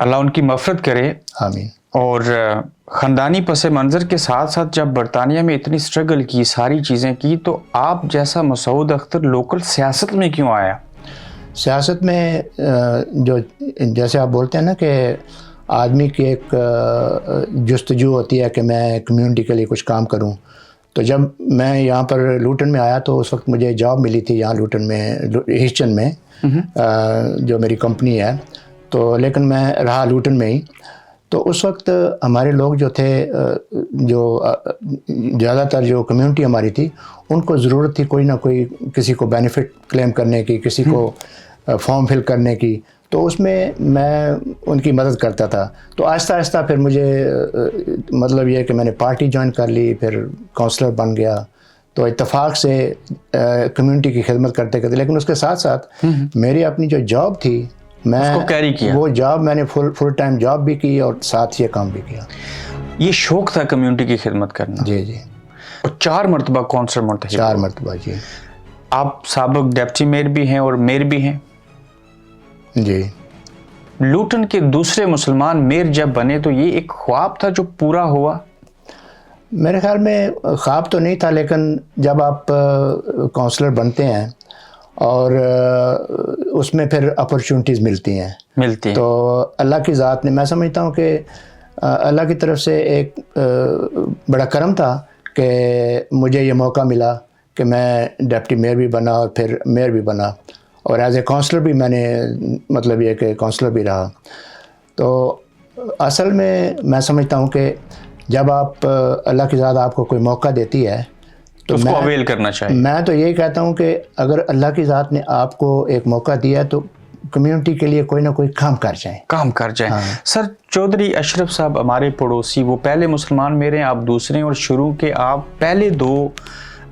اللہ ان کی مغفرت کرے. آمین. اور خاندانی پس منظر کے ساتھ ساتھ جب برطانیہ میں اتنی سٹرگل کی، ساری چیزیں کی، تو آپ جیسا مسعود اختر لوکل سیاست میں کیوں آیا؟ سیاست میں جو جیسے آپ بولتے ہیں نا کہ آدمی کی ایک جستجو ہوتی ہے کہ میں کمیونٹی کے لیے کچھ کام کروں، تو جب میں یہاں پر لوٹن میں آیا تو اس وقت مجھے جاب ملی تھی یہاں لوٹن میں، ہسچن میں، جو میری کمپنی ہے. تو لیکن میں رہا لوٹن میں ہی. تو اس وقت ہمارے لوگ جو تھے، جو زیادہ تر جو کمیونٹی ہماری تھی، ان کو ضرورت تھی کوئی نہ کوئی، کسی کو بینیفٹ کلیم کرنے کی، کسی کو فارم فل کرنے کی. تو اس میں ان کی مدد کرتا تھا. تو آہستہ آہستہ پھر مجھے مطلب یہ کہ میں نے پارٹی جوائن کر لی، پھر کونسلر بن گیا. تو اتفاق سے کمیونٹی کی خدمت کرتے کرتے، لیکن اس کے ساتھ ساتھ میری اپنی جو جاب تھی، میں اس کو کیری کیا. وہ جاب میں نے فل ٹائم جاب بھی کی اور ساتھ یہ کام بھی کیا. یہ شوق تھا کمیونٹی کی خدمت کرنا. جی جی. اور 4 مرتبہ کونسلر منتخب. 4 مرتبہ. جی. آپ سابق ڈپٹی میئر بھی ہیں اور میئر بھی ہیں. جی. لوٹن کے دوسرے مسلمان میئر جب بنے تو یہ ایک خواب تھا جو پورا ہوا؟ میرے خیال میں خواب تو نہیں تھا، لیکن جب آپ کونسلر بنتے ہیں اور اس میں پھر اپرچونٹیز ملتی ہیں تو اللہ کی ذات نے، میں سمجھتا ہوں کہ اللہ کی طرف سے ایک بڑا کرم تھا کہ مجھے یہ موقع ملا کہ میں ڈپٹی میئر بھی بنا اور پھر میئر بھی بنا، اور ایز اے کونسلر بھی میں نے مطلب یہ کہ کونسلر بھی رہا. تو اصل میں سمجھتا ہوں کہ جب آپ اللہ کی ذات آپ کو کوئی موقع دیتی ہے تو اس کو اویل کرنا چاہیے. میں تو یہی کہتا ہوں کہ اگر اللہ کی ذات نے آپ کو ایک موقع دیا ہے تو کمیونٹی کے لیے کوئی نہ کوئی کام کر جائیں. سر چودھری اشرف صاحب ہمارے پڑوسی، وہ پہلے مسلمان میرے ہیں، آپ دوسرے، اور شروع کے آپ پہلے 2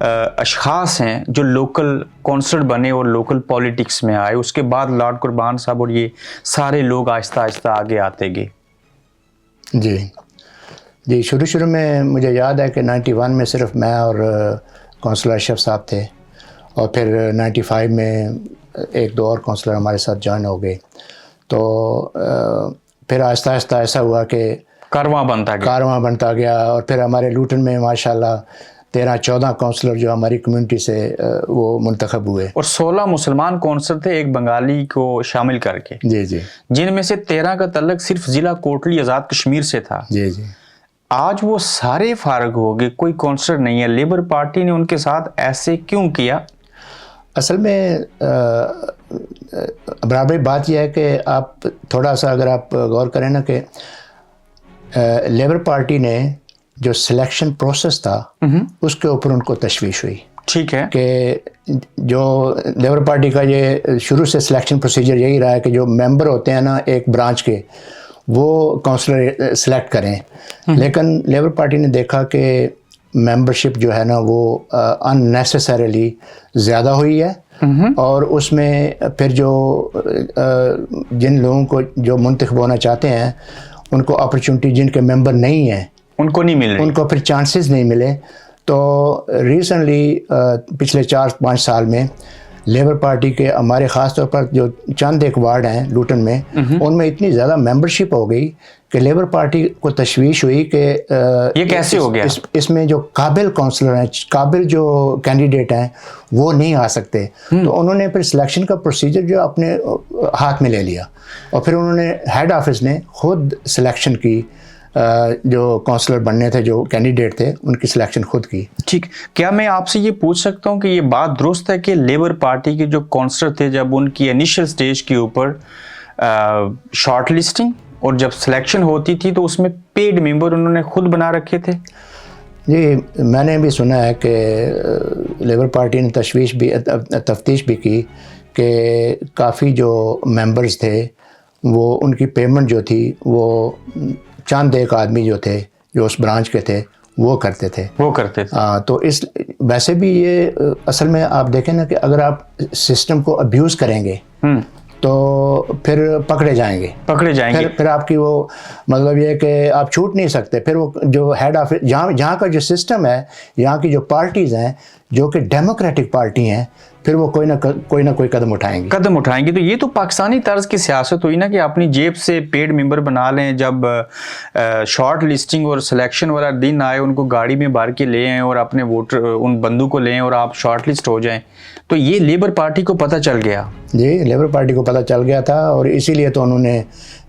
اشخاص ہیں جو لوکل کونسلر بنے اور لوکل پولیٹکس میں آئے. اس کے بعد لارڈ قربان صاحب اور یہ سارے لوگ آہستہ آہستہ آگے آتے گئے. جی شروع میں مجھے یاد ہے کہ 91 میں صرف میں اور کونسلر اشرف صاحب تھے، اور پھر 95 میں 1-2 اور کونسلر ہمارے ساتھ جوائن ہو گئے. تو پھر آہستہ آہستہ ایسا ہوا کہ کارواں بنتا گیا، اور پھر ہمارے لوٹن میں ماشاءاللہ 13-14 کونسلر جو ہماری کمیونٹی سے وہ منتخب ہوئے، اور 16 مسلمان کونسلر تھے، ایک بنگالی کو شامل کر کے. جی. جن میں سے 13 کا تعلق صرف ضلع کوٹلی آزاد کشمیر سے تھا. جی. آج وہ سارے فارغ ہو گئے، کوئی کونسلر نہیں ہے. لیبر پارٹی نے ان کے ساتھ ایسے کیوں کیا؟ اصل میں برابری بات یہ ہے کہ آپ تھوڑا سا اگر آپ غور کریں نا کہ لیبر پارٹی نے جو سلیکشن پروسیس تھا اس کے اوپر ان کو تشویش ہوئی. ٹھیک ہے. کہ جو لیبر پارٹی کا یہ شروع سے سلیکشن پروسیجر یہی رہا ہے کہ جو ممبر ہوتے ہیں نا ایک برانچ کے، وہ کونسلر سلیکٹ کریں. لیکن لیبر پارٹی نے دیکھا کہ ممبرشپ جو ہے نا وہ ان نیسیسریلی زیادہ ہوئی ہے، اور اس میں پھر جو جن لوگوں کو جو منتخب ہونا چاہتے ہیں ان کو اپرچونٹی، جن کے ممبر نہیں ہیں ان کو نہیں مل رہی، ان کو پھر چانسز نہیں ملے. تو ریسنٹلی پچھلے 4-5 سال میں لیبر پارٹی کے ہمارے خاص طور پر جو چند ایک وارڈ ہیں لوٹن میں، ان میں اتنی زیادہ ممبرشپ ہو گئی کہ لیبر پارٹی کو تشویش ہوئی کہ یہ کیسے ہو گیا، اس میں جو قابل کونسلر ہیں، قابل جو کینڈیڈیٹ ہیں وہ نہیں آ سکتے. تو انہوں نے پھر سلیکشن کا پروسیجر جو اپنے ہاتھ میں لے لیا، اور پھر انہوں نے ہیڈ آفس نے خود سلیکشن کی، جو کونسلر بننے تھے، جو کینڈیڈیٹ تھے، ان کی سلیکشن خود کی. ٹھیک. کیا میں آپ سے یہ پوچھ سکتا ہوں کہ یہ بات درست ہے کہ لیبر پارٹی کے جو کونسلر تھے، جب ان کی انیشل سٹیج کے اوپر شارٹ لسٹنگ اور جب سلیکشن ہوتی تھی تو اس میں پیڈ ممبر انہوں نے خود بنا رکھے تھے؟ جی میں نے بھی سنا ہے کہ لیبر پارٹی نے تفتیش بھی کی کہ کافی جو ممبرز تھے وہ ان کی پیمنٹ جو تھی وہ چند ایک آدمی جو تھے جو اس برانچ کے تھے وہ کرتے تھے. تو اس ویسے بھی یہ اصل میں آپ دیکھیں نا کہ اگر آپ سسٹم کو ابیوز کریں گے تو پھر پکڑے جائیں گے. پھر آپ کی وہ مطلب یہ کہ آپ چھوٹ نہیں سکتے. پھر وہ جو ہیڈ آفس جہاں کا جو سسٹم ہے، یہاں کی جو پارٹیز ہیں جو کہ ڈیموکریٹک پارٹی ہیں، پھر وہ کوئی نہ کوئی قدم اٹھائیں گے. تو یہ تو پاکستانی طرز کی سیاست ہوئی نا کہ اپنی جیب سے پیڈ ممبر بنا لیں, جب شارٹ لسٹنگ اور سلیکشن والا دن آئے ان کو گاڑی میں بھر کے لے آئیں اور اپنے ووٹر ان بندوں کو لیں اور آپ شارٹ لسٹ ہو جائیں. تو یہ لیبر پارٹی کو پتہ چل گیا. جی, لیبر پارٹی کو پتہ چل گیا تھا, اور اسی لیے تو انہوں نے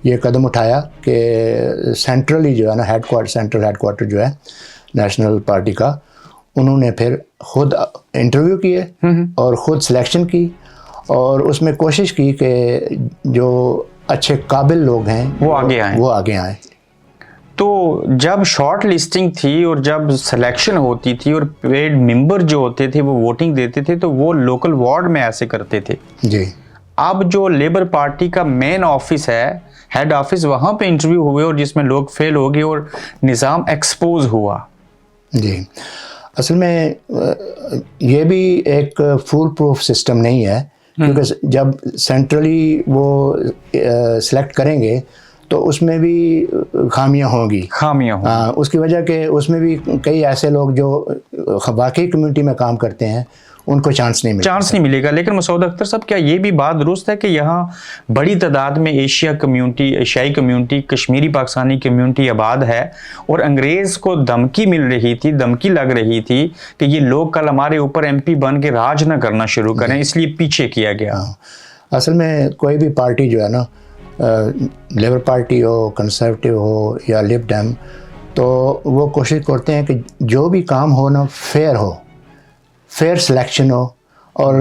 یہ قدم اٹھایا کہ سینٹرلی جو ہے نا سینٹرل ہیڈ کوارٹر جو ہے نیشنل پارٹی کا, انہوں نے پھر خود انٹرویو کیے اور خود سلیکشن کی, اور اس میں کوشش کی کہ جو اچھے قابل لوگ ہیں وہ آگے آئیں. تو جب شارٹ لسٹنگ تھی اور جب سلیکشن ہوتی تھی اور پیڈ ممبر جو ہوتے تھے وہ ووٹنگ دیتے تھے تو وہ لوکل وارڈ میں ایسے کرتے تھے. جی, اب جو لیبر پارٹی کا مین آفس ہے, ہیڈ آفس, وہاں پہ انٹرویو ہوئے اور جس میں لوگ فیل ہو گئے اور نظام ایکسپوز ہوا. جی, اصل میں یہ بھی ایک فول پروف سسٹم نہیں ہے, کیونکہ جب سینٹرلی وہ سلیکٹ کریں گے تو اس میں بھی خامیاں ہوں گی. اس کی وجہ کہ اس میں بھی کئی ایسے لوگ جو باقی کمیونٹی میں کام کرتے ہیں ان کو چانس نہیں ملے گا. لیکن مسعود اختر صاحب, کیا یہ بھی بات درست ہے کہ یہاں بڑی تعداد میں ایشیائی کمیونٹی کشمیری پاکستانی کمیونٹی آباد ہے اور انگریز کو دھمکی لگ رہی تھی کہ یہ لوگ کل ہمارے اوپر ایم پی بن کے راج نہ کرنا شروع کریں, اس لیے پیچھے کیا گیا؟ اصل میں کوئی بھی پارٹی جو ہے نا, لیبر پارٹی ہو, کنسرویٹو ہو یا لب ڈیم, تو وہ کوشش کرتے ہیں کہ جو بھی کام ہو نا فیئر سلیکشن ہو, اور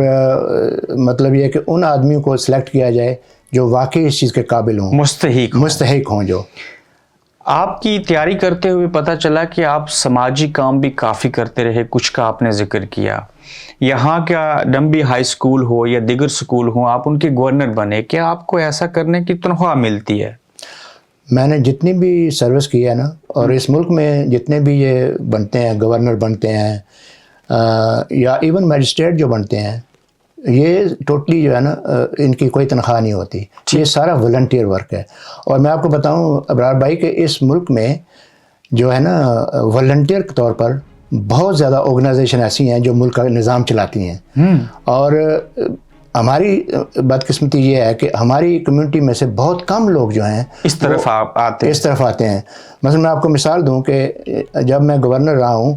مطلب یہ کہ ان آدمیوں کو سلیکٹ کیا جائے جو واقعی اس چیز کے قابل ہوں, مستحق ہوں. جو آپ کی تیاری کرتے ہوئے پتہ چلا کہ آپ سماجی کام بھی کافی کرتے رہے, کچھ کا آپ نے ذکر کیا. یہاں کا ڈمبی ہائی سکول ہو یا دیگر سکول ہوں, آپ ان کے گورنر بنے, کیا آپ کو ایسا کرنے کی تنخواہ ملتی ہے؟ میں نے جتنی بھی سروس کی ہے نا, اور اس ملک میں جتنے بھی یہ بنتے ہیں, گورنر بنتے ہیں یا ایون میجسٹریٹ جو بنتے ہیں, یہ ٹوٹلی جو ہے نا ان کی کوئی تنخواہ نہیں ہوتی. یہ سارا والنٹیئر ورک ہے. اور میں آپ کو بتاؤں ابرار بھائی کہ اس ملک میں جو ہے نا والنٹیئر کے طور پر بہت زیادہ آرگنائزیشن ایسی ہیں جو ملک کا نظام چلاتی ہیں, اور ہماری بدقسمتی یہ ہے کہ ہماری کمیونٹی میں سے بہت کم لوگ جو ہیں اس طرف آتے ہیں. مثلا میں آپ کو مثال دوں کہ جب میں گورنر رہا ہوں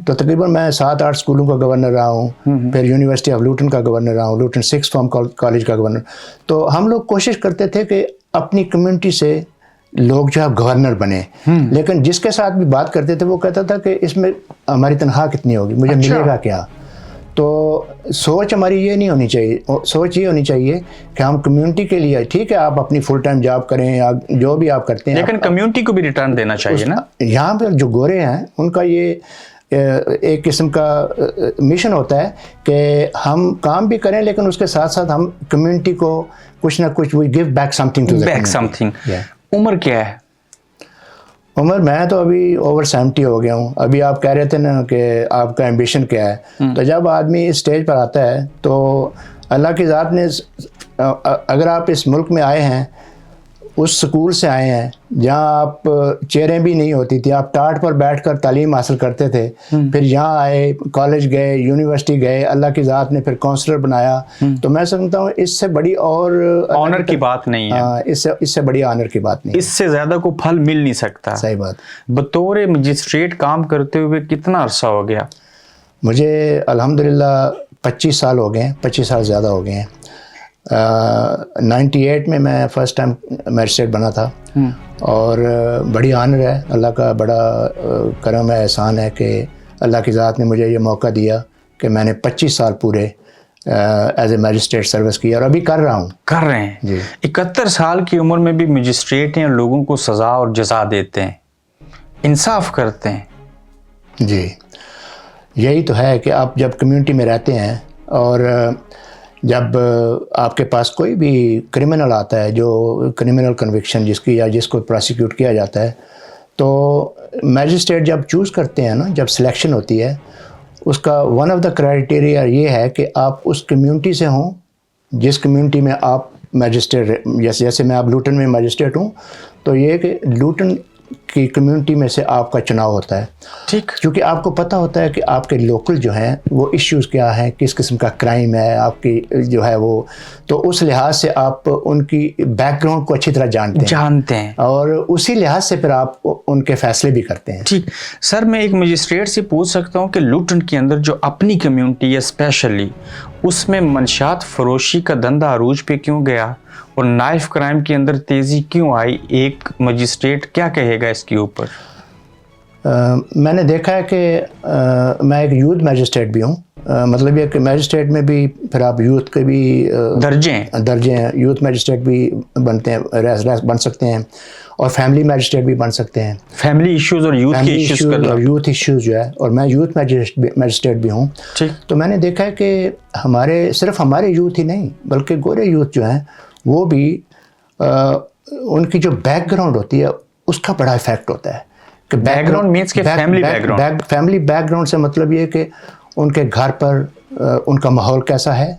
تو تقریباً میں 7-8 اسکولوں کا گورنر رہا ہوں, پھر یونیورسٹی آف لوٹن کا گورنر رہا ہوں, لوٹن 6 فارم کالج کا گورنر. تو ہم لوگ کوشش کرتے تھے کہ اپنی کمیونٹی سے لوگ جو ہے گورنر بنے, لیکن جس کے ساتھ بھی بات کرتے تھے وہ کہتا تھا کہ اس میں ہماری تنخواہ کتنی ہوگی, مجھے ملے گا کیا. تو سوچ ہماری یہ نہیں ہونی چاہیے, سوچ یہ ہونی چاہیے کہ ہم کمیونٹی کے لیے, ٹھیک ہے آپ اپنی فل ٹائم جاب کریں یا جو بھی آپ کرتے ہیں, لیکن کمیونٹی کو بھی ریٹرن دینا چاہیے نا. یہاں پہ جو گورے ہیں ان کا یہ ایک قسم کا مشن ہوتا ہے کہ ہم کام بھی کریں لیکن اس کے ساتھ ساتھ ہم کمیونٹی کو کچھ نہ کچھ وی گیو بیک سم تھنگ. عمر کیا ہے؟ عمر میں تو ابھی اوور 70 ہو گیا ہوں. ابھی آپ کہہ رہے تھے نا کہ آپ کا ایمبیشن کیا ہے, تو جب آدمی اس اسٹیج پر آتا ہے تو اللہ کی ذات نے, اگر آپ اس ملک میں آئے ہیں, اس سکول سے آئے ہیں جہاں آپ چیئریں بھی نہیں ہوتی تھی, آپ ٹاٹ پر بیٹھ کر تعلیم حاصل کرتے تھے, پھر یہاں آئے, کالج گئے, یونیورسٹی گئے, اللہ کی ذات نے پھر کونسلر بنایا, تو میں سمجھتا ہوں اس سے بڑی اور آنر کی بات نہیں ہے. اس سے بڑی آنر کی بات نہیں, اس سے زیادہ کو پھل مل نہیں سکتا. صحیح بات. بطور مجسٹریٹ کام کرتے ہوئے کتنا عرصہ ہو گیا؟ مجھے الحمدللہ 25 سال ہو گئے ہیں, 25 سال زیادہ ہو گئے ہیں. 98 میں فرسٹ ٹائم میجسٹریٹ بنا تھا, اور بڑی آنر ہے, اللہ کا بڑا کرم ہے, احسان ہے کہ اللہ کی ذات نے مجھے یہ موقع دیا کہ میں نے 25 سال پورے ایز اے میجسٹریٹ سروس کی, اور ابھی کر رہے ہیں جی. 71 سال کی عمر میں بھی میجسٹریٹ ہیں, لوگوں کو سزا اور جزا دیتے ہیں, انصاف کرتے ہیں. جی, یہی تو ہے کہ آپ جب کمیونٹی میں رہتے ہیں اور جب آپ کے پاس کوئی بھی کرمنل آتا ہے, جو کرمنل کنوکشن جس کی یا جس کو پراسیکیوٹ کیا جاتا ہے, تو میجسٹریٹ جب چوز کرتے ہیں نا, جب سلیکشن ہوتی ہے, اس کا ون آف دا کرائٹیریا یہ ہے کہ آپ اس کمیونٹی سے ہوں جس کمیونٹی میں آپ میجسٹریٹ, جیسے میں آپ لوٹن میں میجسٹریٹ ہوں, تو یہ کہ لوٹن کی کمیونٹی میں سے آپ کا چناؤ ہوتا ہے، ٹھیک، کیونکہ آپ کو پتہ ہوتا ہے کہ آپ کے لوکل جو ہیں وہ ایشوز کیا ہیں، کس قسم کا کرائم ہے آپ کی جو ہے وہ، تو اس لحاظ سے آپ ان کی بیک گراؤنڈ کو اچھی طرح جانتے ہیں اور اسی لحاظ سے پھر آپ ان کے فیصلے بھی کرتے ہیں۔ ٹھیک سر، میں ایک مجسٹریٹ سے پوچھ سکتا ہوں کہ لوٹن کے اندر جو اپنی کمیونٹی ہے اسپیشلی، اس میں منشیات فروشی کا دھندا عروج پہ کیوں گیا اور نائف کرائم کے اندر تیزی کیوں آئی؟ ایک مجسٹریٹ کیا کہے گا اس کے اوپر؟ میں نے دیکھا ہے کہ میں ایک یوتھ میجسٹریٹ بھی ہوں، مطلب یہ کہ میجسٹریٹ میں بھی پھر آپ یوتھ کے بھی درجے ہیں، یوتھ میجسٹریٹ بھی بنتے ہیں، بن سکتے ہیں، اور فیملی میجسٹریٹ بھی بن سکتے ہیں، فیملی ایشوز اور یوتھ کے ایشوز اور یوتھ ایشوز جو ہے، اور میں یوتھ میجسٹریٹ بھی ہوں۔ تو میں نے دیکھا ہے کہ صرف ہمارے یوتھ ہی نہیں بلکہ گورے یوتھ جو ہیں وہ بھی ان کی جو بیک گراؤنڈ ہوتی ہے اس کا بڑا افیکٹ ہوتا ہے۔ کہ بیک گراؤنڈ مینس کہ فیملی بیک گراؤنڈ سے مطلب یہ کہ ان کے گھر پر ان کا ماحول کیسا ہے،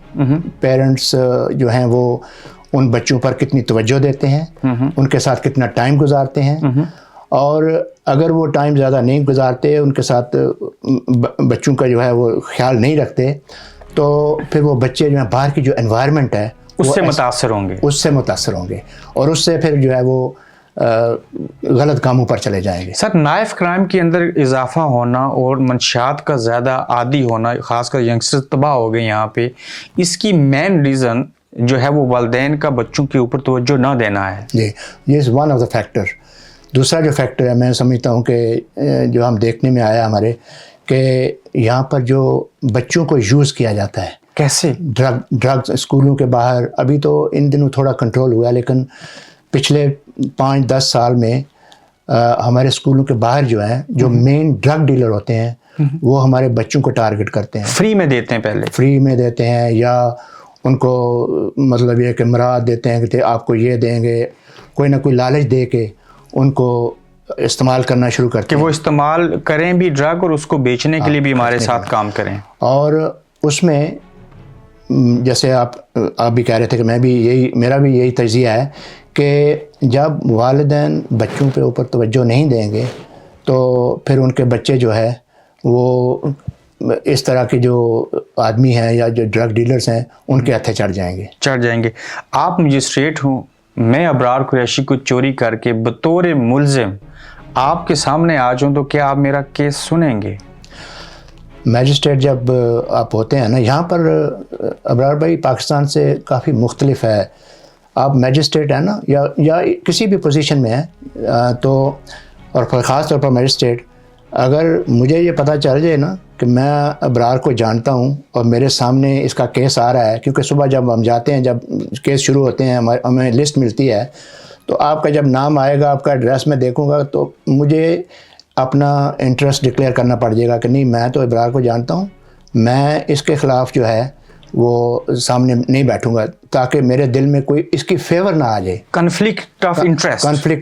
پیرنٹس جو ہیں وہ ان بچوں پر کتنی توجہ دیتے ہیں، ان کے ساتھ کتنا ٹائم گزارتے ہیں، اور اگر وہ ٹائم زیادہ نہیں گزارتے، ان کے ساتھ بچوں کا جو ہے وہ خیال نہیں رکھتے، تو پھر وہ بچے جو ہیں باہر کی جو انوائرمنٹ ہے اس سے متاثر ہوں گے اور اس سے پھر جو ہے وہ غلط کاموں پر چلے جائیں گے۔ سر، نائف کرائم کے اندر اضافہ ہونا اور منشیات کا زیادہ عادی ہونا، خاص کر ینگسٹر تباہ ہو گئے یہاں پہ، اس کی مین ریزن جو ہے وہ والدین کا بچوں کے اوپر توجہ نہ دینا ہے۔ جی، یہ is one of the factor. دوسرا جو فیکٹر ہے میں سمجھتا ہوں کہ جو ہم دیکھنے میں آیا ہمارے، کہ یہاں پر جو بچوں کو یوز کیا جاتا ہے، کیسے ڈرگز اسکولوں کے باہر، ابھی تو ان دنوں تھوڑا کنٹرول ہوا ہے، لیکن پچھلے 5-10 سال میں ہمارے اسکولوں کے باہر جو ہیں جو مین ڈرگ ڈیلر ہوتے ہیں وہ ہمارے بچوں کو ٹارگٹ کرتے ہیں، فری میں دیتے ہیں، پہلے فری میں دیتے ہیں، یا ان کو مطلب یہ کہ مراد دیتے ہیں کہ آپ کو یہ دیں گے، کوئی نہ کوئی لالچ دے کے ان کو استعمال کرنا شروع کرتے ہیں کہ وہ استعمال کریں بھی ڈرگ اور اس کو بیچنے کے لیے بھی ہمارے ساتھ کام کریں۔ اور اس میں جیسے آپ بھی کہہ رہے تھے کہ میرا بھی یہی تجزیہ ہے کہ جب والدین بچوں پہ اوپر توجہ نہیں دیں گے تو پھر ان کے بچے جو ہے وہ اس طرح کے جو آدمی ہیں یا جو ڈرگ ڈیلرز ہیں ان کے ہتھے چڑھ جائیں گے۔ آپ مجسٹریٹ ہوں، میں ابرار قریشی کو چوری کر کے بطور ملزم آپ کے سامنے آ جاؤں تو کیا آپ میرا کیس سنیں گے؟ میجسٹریٹ جب آپ ہوتے ہیں نا، یہاں پر ابرار بھائی پاکستان سے کافی مختلف ہے۔ آپ میجسٹریٹ ہیں نا یا کسی بھی پوزیشن میں ہیں تو، اور خاص طور پر میجسٹریٹ، اگر مجھے یہ پتہ چل جائے نا کہ میں ابرار کو جانتا ہوں اور میرے سامنے اس کا کیس آ رہا ہے، کیونکہ صبح جب ہم جاتے ہیں، جب کیس شروع ہوتے ہیں ہمیں لسٹ ملتی ہے، تو آپ کا جب نام آئے گا، آپ کا ایڈریس میں دیکھوں گا تو مجھے اپنا انٹرسٹ ڈکلیئر کرنا پڑ جائے گا کہ نہیں، میں تو ابرار کو جانتا ہوں، میں اس کے خلاف جو ہے وہ سامنے نہیں بیٹھوں گا، تاکہ میرے دل میں کوئی اس کی فیور نہ آ جائے، کنفلکٹ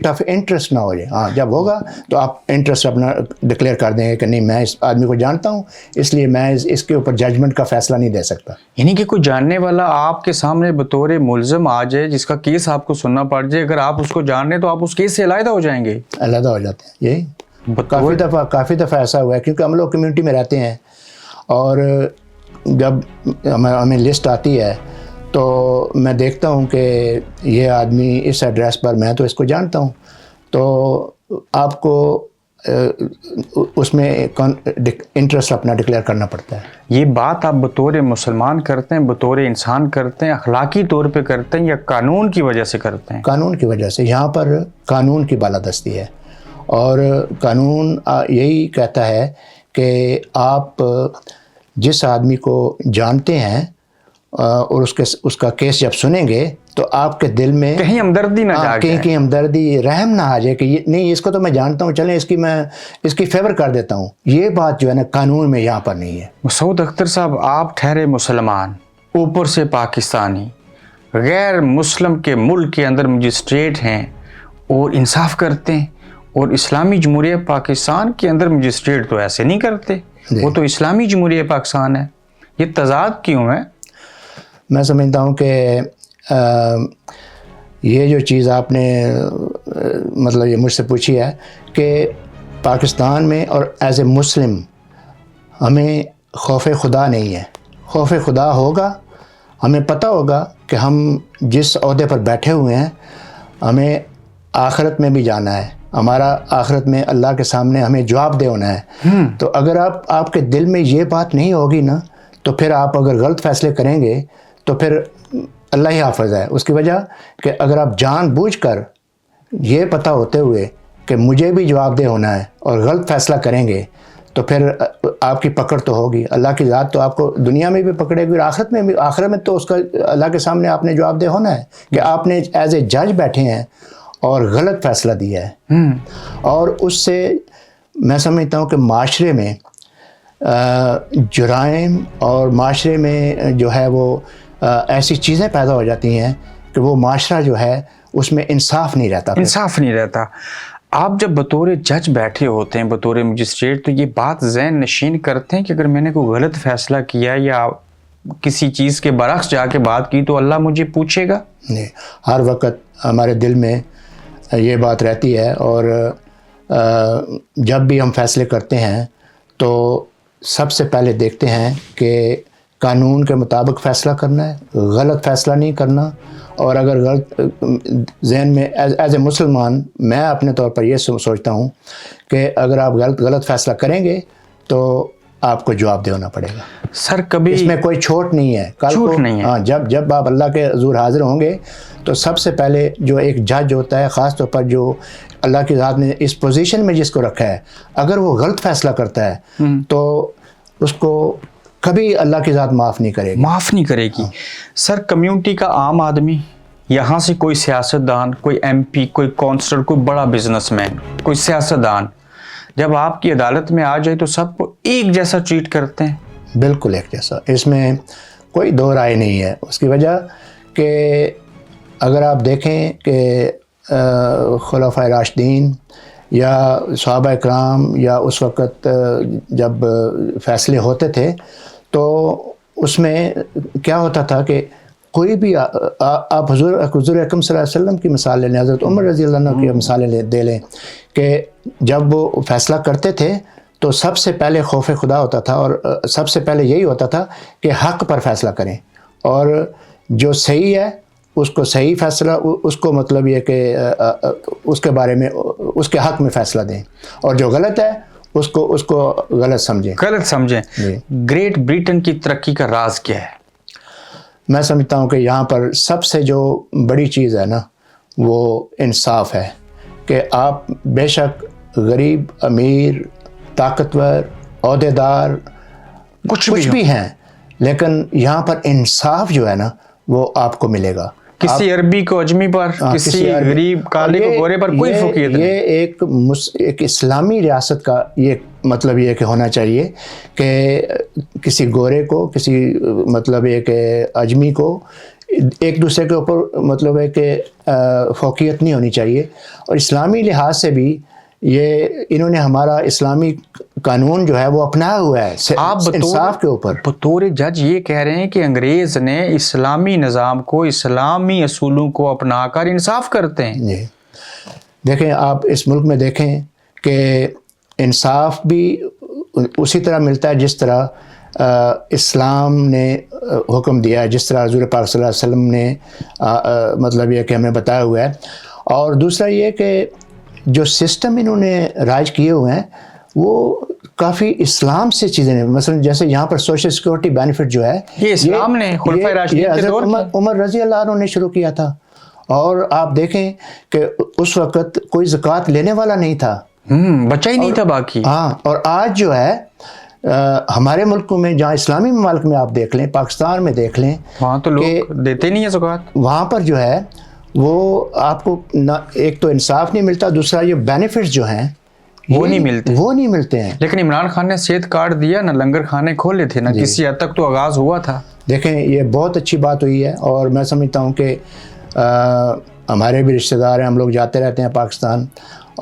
آف انٹرسٹ نہ ہو جائے۔ ہاں، جب ہوگا تو آپ انٹرسٹ اپنا ڈکلیئر کر دیں گے کہ نہیں، میں اس آدمی کو جانتا ہوں، اس لیے میں اس کے اوپر ججمنٹ کا فیصلہ نہیں دے سکتا۔ یعنی کہ کوئی جاننے والا آپ کے سامنے بطور ملزم آ جائے جس کا کیس آپ کو سننا پڑ جائے، اگر آپ اس کو جان رہے ہیں تو آپ اس کیس سے علیحدہ ہو جائیں گے؟ علیحدہ ہو جاتے ہیں، یہی کافی دفعہ ایسا ہوا ہے، کیونکہ ہم لوگ کمیونٹی میں رہتے ہیں، اور جب ہمیں لسٹ آتی ہے تو میں دیکھتا ہوں کہ یہ آدمی اس ایڈریس پر، میں تو اس کو جانتا ہوں، تو آپ کو اس میں انٹرسٹ اپنا ڈکلیئر کرنا پڑتا ہے۔ یہ بات آپ بطور مسلمان کرتے ہیں، بطور انسان کرتے ہیں، اخلاقی طور پہ کرتے ہیں، یا قانون کی وجہ سے کرتے ہیں؟ قانون کی وجہ سے، یہاں پر قانون کی بالادستی ہے، اور قانون یہی کہتا ہے کہ آپ جس آدمی کو جانتے ہیں اور اس کا کیس جب سنیں گے تو آپ کے دل میں کہیں ہمدردی نہ جاگے، کہیں ہمدردی، رحم نہ آ جائے کہ نہیں، اس کو تو میں جانتا ہوں، چلیں میں اس کی فیور کر دیتا ہوں۔ یہ بات جو ہے نا قانون میں یہاں پر نہیں ہے۔ مسعود اختر صاحب، آپ ٹھہرے مسلمان، اوپر سے پاکستانی، غیر مسلم کے ملک کے اندر مجسٹریٹ ہیں اور انصاف کرتے ہیں، اور اسلامی جمہوریہ پاکستان کے اندر مجسٹریٹ تو ایسے نہیں کرتے، وہ تو اسلامی جمہوریہ پاکستان ہے۔ یہ تضاد کیوں ہے؟ میں سمجھتا ہوں کہ یہ جو چیز آپ نے مطلب یہ مجھ سے پوچھی ہے کہ پاکستان میں اور ایز اے مسلم ہمیں خوف خدا نہیں ہے. خوف خدا ہوگا، ہمیں پتہ ہوگا کہ ہم جس عہدے پر بیٹھے ہوئے ہیں ہمیں آخرت میں بھی جانا ہے، ہمارا آخرت میں اللہ کے سامنے ہمیں جواب دہ ہونا ہے. تو اگر آپ کے دل میں یہ بات نہیں ہوگی نا، تو پھر آپ اگر غلط فیصلے کریں گے تو پھر اللہ ہی حافظ ہے. اس کی وجہ کہ اگر آپ جان بوجھ کر یہ پتہ ہوتے ہوئے کہ مجھے بھی جواب دہ ہونا ہے اور غلط فیصلہ کریں گے تو پھر آپ کی پکڑ تو ہوگی. اللہ کی ذات تو آپ کو دنیا میں بھی پکڑے گی اور آخرت میں بھی. آخرت میں تو اس کا اللہ کے سامنے آپ نے جواب دہ ہونا ہے کہ آپ نے ایز اے جج بیٹھے ہیں اور غلط فیصلہ دیا ہے. اور اس سے میں سمجھتا ہوں کہ معاشرے میں جرائم اور معاشرے میں جو ہے وہ ایسی چیزیں پیدا ہو جاتی ہیں کہ وہ معاشرہ جو ہے اس میں انصاف نہیں رہتا. انصاف نہیں رہتا. آپ جب بطور جج بیٹھے ہوتے ہیں، بطور مجسٹریٹ، تو یہ بات ذہن نشین کرتے ہیں کہ اگر میں نے کوئی غلط فیصلہ کیا یا کسی چیز کے برعکس جا کے بات کی تو اللہ مجھے پوچھے گا؟ نہیں، ہر وقت ہمارے دل میں یہ بات رہتی ہے. اور جب بھی ہم فیصلے کرتے ہیں تو سب سے پہلے دیکھتے ہیں کہ قانون کے مطابق فیصلہ کرنا ہے، غلط فیصلہ نہیں کرنا. اور اگر غلط ذہن میں ایز اے مسلمان میں اپنے طور پر یہ سوچتا ہوں کہ اگر آپ غلط فیصلہ کریں گے تو آپ کو جواب دہ ہونا پڑے گا. سر کبھی اس میں کوئی چھوٹ نہیں ہے. چھوٹ نہیں ہے. ہاں، جب آپ اللہ کے حضور حاضر ہوں گے تو سب سے پہلے جو ایک جج ہوتا ہے، خاص طور پر جو اللہ کی ذات نے اس پوزیشن میں جس کو رکھا ہے، اگر وہ غلط فیصلہ کرتا ہے تو اس کو کبھی اللہ کی ذات معاف نہیں کرے گی. سر کمیونٹی کا عام آدمی، یہاں سے کوئی سیاستدان، کوئی ایم پی، کوئی کونسلر، کوئی بڑا بزنس مین، کوئی سیاستدان جب آپ کی عدالت میں آ جائے تو سب کو ایک جیسا ٹریٹ کرتے ہیں؟ بالکل ایک جیسا، اس میں کوئی دو رائے نہیں ہے. اس کی وجہ کہ اگر آپ دیکھیں کہ خلفائے راشدین یا صحابہ کرام یا اس وقت جب فیصلے ہوتے تھے تو اس میں کیا ہوتا تھا کہ کوئی بھی آپ حضور اکرم صلی اللہ علیہ وسلم کی مثال لے لیں، حضرت عمر رضی اللہ عنہ کی مثالیں دے لیں کہ جب وہ فیصلہ کرتے تھے تو سب سے پہلے خوف خدا ہوتا تھا اور سب سے پہلے یہی ہوتا تھا کہ حق پر فیصلہ کریں اور جو صحیح ہے اس کو صحیح فیصلہ، اس کو مطلب یہ کہ اس کے بارے میں اس کے حق میں فیصلہ دیں، اور جو غلط ہے اس کو غلط سمجھیں. گریٹ بریٹن کی ترقی کا راز کیا ہے؟ میں سمجھتا ہوں کہ یہاں پر سب سے جو بڑی چیز ہے نا وہ انصاف ہے کہ آپ بے شک غریب، امیر، طاقتور، عہدیدار، کچھ بھی ہیں، لیکن یہاں پر انصاف جو ہے نا وہ آپ کو ملے گا. کسی عربی کو اجمی پر، کسی غریب کالے کو گورے پر کوئی فوقیت نہیں. یہ ایک اسلامی ریاست کا یہ مطلب یہ کہ ہونا چاہیے کہ کسی گورے کو، کسی مطلب یہ کہ اجمی کو ایک دوسرے کے اوپر مطلب ہے کہ فوقیت نہیں ہونی چاہیے. اور اسلامی لحاظ سے بھی یہ انہوں نے ہمارا اسلامی قانون جو ہے وہ اپنایا ہوا ہے آپ انصاف کے اوپر. بطور جج یہ کہہ رہے ہیں کہ انگریز نے اسلامی نظام کو، اسلامی اصولوں کو اپنا کر انصاف کرتے ہیں. جی دیکھیں، آپ اس ملک میں دیکھیں کہ انصاف بھی اسی طرح ملتا ہے جس طرح اسلام نے حکم دیا ہے، جس طرح حضور پاک صلی اللہ علیہ وسلم نے مطلب یہ کہ ہمیں بتایا ہوا ہے. اور دوسرا یہ کہ جو سسٹم انہوں نے رائج کیے ہوئے ہیں وہ کافی اسلام سے چیزیں ہیں. مثلا جیسے یہاں پر سوشل سیکورٹی بینیفٹ جو ہے یہ اسلام نے خلفائے راشدین کے دور میں عمر رضی اللہ عنہ نے شروع کیا تھا. اور آپ دیکھیں کہ اس وقت کوئی زکوٰۃ لینے والا نہیں تھا، بچہ ہی نہیں تھا باقی. ہاں، اور آج جو ہے ہمارے ملکوں میں، جہاں اسلامی ممالک میں آپ دیکھ لیں، پاکستان میں دیکھ لیں، وہاں تو لوگ دیتے نہیں ہیں زکوٰۃ. وہاں پر جو ہے وہ آپ کو نہ ایک تو انصاف نہیں ملتا، دوسرا یہ بینیفٹس جو ہیں وہ نہیں ملتے ہیں. لیکن عمران خان نے صحت کارڈ دیا، نہ لنگر کھانے کھولے تھے، نہ کسی حد تک تو آغاز ہوا تھا. دیکھیں یہ بہت اچھی بات ہوئی ہے. اور میں سمجھتا ہوں کہ ہمارے بھی رشتہ دار ہیں، ہم لوگ جاتے رہتے ہیں پاکستان